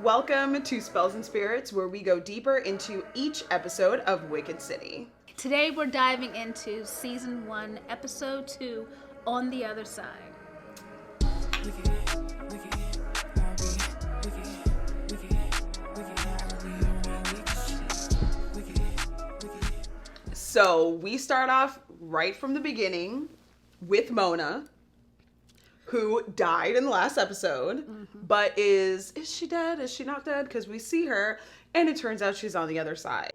Welcome to Spells and Spirits, where we go deeper into each episode of Wicked City. Today we're diving into Season 1, Episode 2, On the Other Side. So we start off right from the beginning with Mona, who died in the last episode, but is she dead? Is she not dead? Because we see her, and it turns out she's on the other side.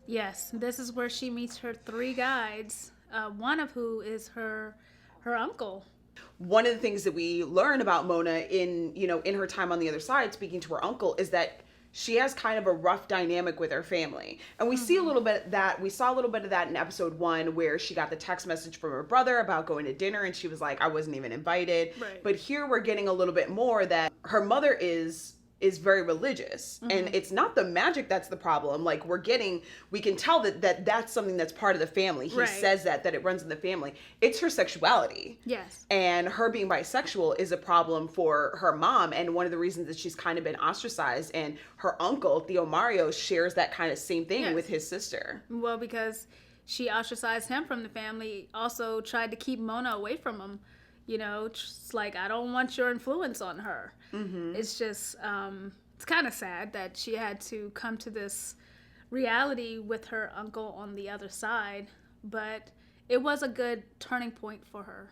Yes, this is where she meets her three guides, one of who is her uncle. One of the things that we learn about Mona in her time on the other side, speaking to her uncle, is that she has kind of a rough dynamic with her family. And we see a little bit of that. We saw a little bit of that in episode 1, where she got the text message from her brother about going to dinner, and she was like, I wasn't even invited. Right. But here we're getting a little bit more that her mother is very religious, and it's not the magic that's the problem. Like, we can tell that that's something that's part of the family. He says that it runs in the family. It's her sexuality. Yes. And her being bisexual is a problem for her mom, and one of the reasons that she's kind of been ostracized. And her uncle, Theo Mario, shares that kind of same thing with his sister. Well, because she ostracized him from the family, also tried to keep Mona away from him. You know, just like, I don't want your influence on her. It's just, it's kind of sad that she had to come to this reality with her uncle on the other side, but it was a good turning point for her.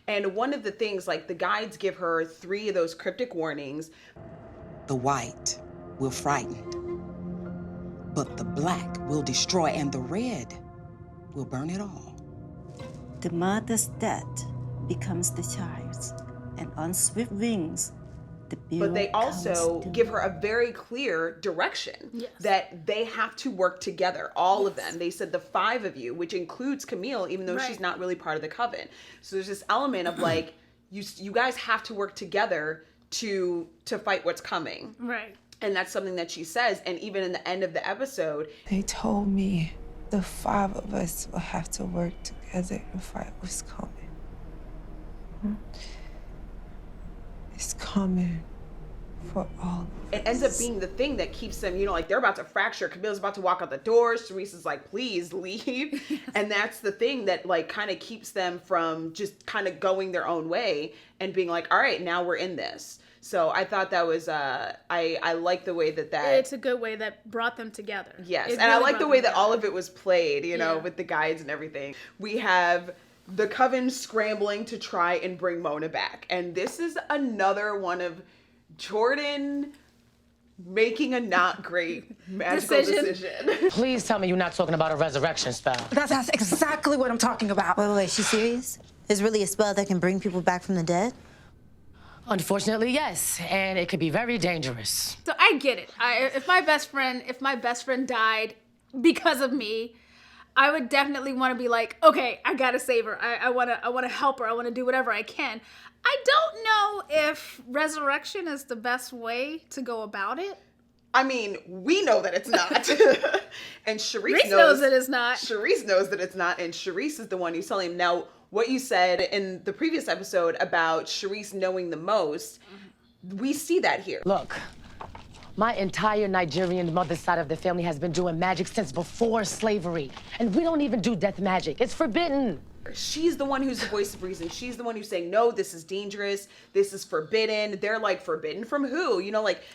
And one of the things, like, the guides give her 3 of those cryptic warnings. The white will frighten, but the black will destroy, and the red will burn it all. The mother's death becomes the child's, and on swift wings, the bill But they also comes give her a very clear direction that they have to work together, all of them. They said the 5 of you, which includes Camille, even though she's not really part of the coven. So there's this element of like, you guys have to work together to fight what's coming. Right. And that's something that she says. And even in the end of the episode, they told me the 5 of us will have to work together and fight what's coming. It's coming for all. It ends up being the thing that keeps them, like, they're about to fracture. Camille's about to walk out the door. Charisse is like, please leave. And that's the thing that, like, kind of keeps them from just kind of going their own way and being like, all right, now we're in this. So I thought that was, I like the way that It's a good way that brought them together. Yes, and I like the way that all of it was played, with the guides and everything. We have the coven scrambling to try and bring Mona back. And this is another one of Jordan making a not great magical decision. Please tell me you're not talking about a resurrection spell. That's exactly what I'm talking about. Wait, she's serious? There's really a spell that can bring people back from the dead? Unfortunately, yes, and it could be very dangerous. So I get it. If my best friend died because of me, I would definitely want to be like, okay, I gotta save her. I want to help her. I want to do whatever I can. I don't know if resurrection is the best way to go about it. I mean, we know that it's not. And Charisse knows that it's not. Charisse knows that it's not, and Charisse is the one who's telling him. Now, what you said in the previous episode about Charisse knowing the most, we see that here. Look, my entire Nigerian mother's side of the family has been doing magic since before slavery. And we don't even do death magic. It's forbidden. She's the one who's the voice of reason. She's the one who's saying, no, this is dangerous. This is forbidden. They're like, forbidden from who?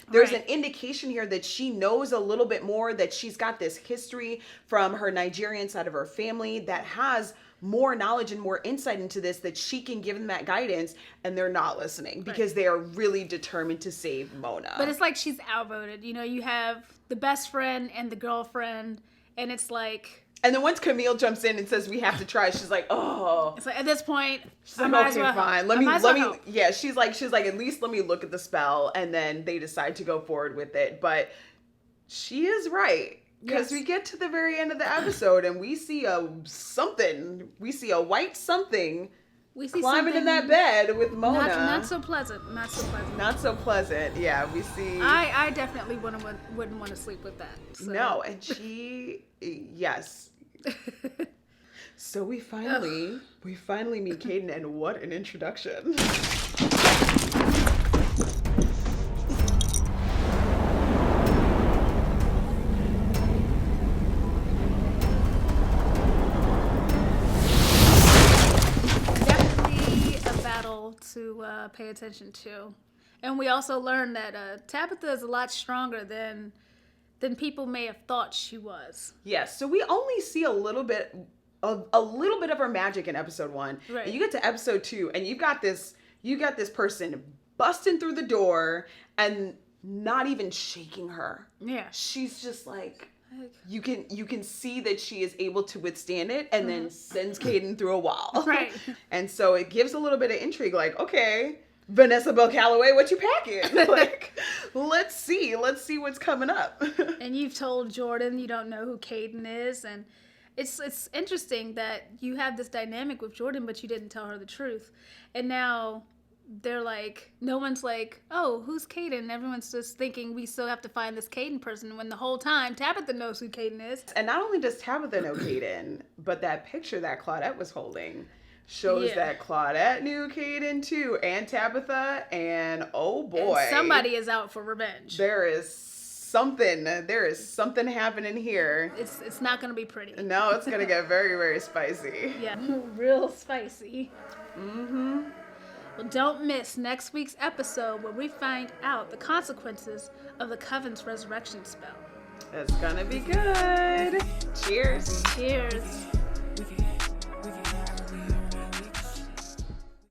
There's an indication here that she knows a little bit more, that she's got this history from her Nigerian side of her family that has more knowledge and more insight into this, that she can give them that guidance, and they're not listening because they are really determined to save Mona. But it's like she's outvoted. You have the best friend and the girlfriend, and it's like... And then once Camille jumps in and says we have to try, she's like, oh. It's like, at this point, she's like, okay, fine. Let me. Yeah, she's like, at least let me look at the spell, and then they decide to go forward with it. But she is right. Because we get to the very end of the episode and we see a white something climbing in that bed with Mona. Not so pleasant. Yeah, we see. I definitely wouldn't want to sleep with that. So. No, and she, yes. So we finally meet Caden, and what an introduction. Definitely a battle to pay attention to. And we also learned that Tabitha is a lot stronger than people may have thought she was. Yes, so we only see a little bit of her magic in episode 1. Right. And you get to episode 2, and you got this person busting through the door and not even shaking her. Yeah. She's just like, you can see that she is able to withstand it, and then sends Caden through a wall. Right. And so it gives a little bit of intrigue, like, okay, Vanessa Bell Calloway, what you packing? Like, let's see what's coming up. And you've told Jordan you don't know who Caden is, and it's interesting that you have this dynamic with Jordan, but you didn't tell her the truth. And now they're like, no one's like, oh, who's Caden? Everyone's just thinking we still have to find this Caden person, when the whole time Tabitha knows who Caden is. And not only does Tabitha know Caden, but that picture that Claudette was holding shows that Claudette knew Caden too, and Tabitha, and oh boy, And somebody is out for revenge. There is something happening here. It's not gonna be pretty. No, it's gonna get very, very spicy. Yeah, real spicy. Well, don't miss next week's episode where we find out the consequences of the Coven's resurrection spell. It's gonna be good. Cheers. Cheers.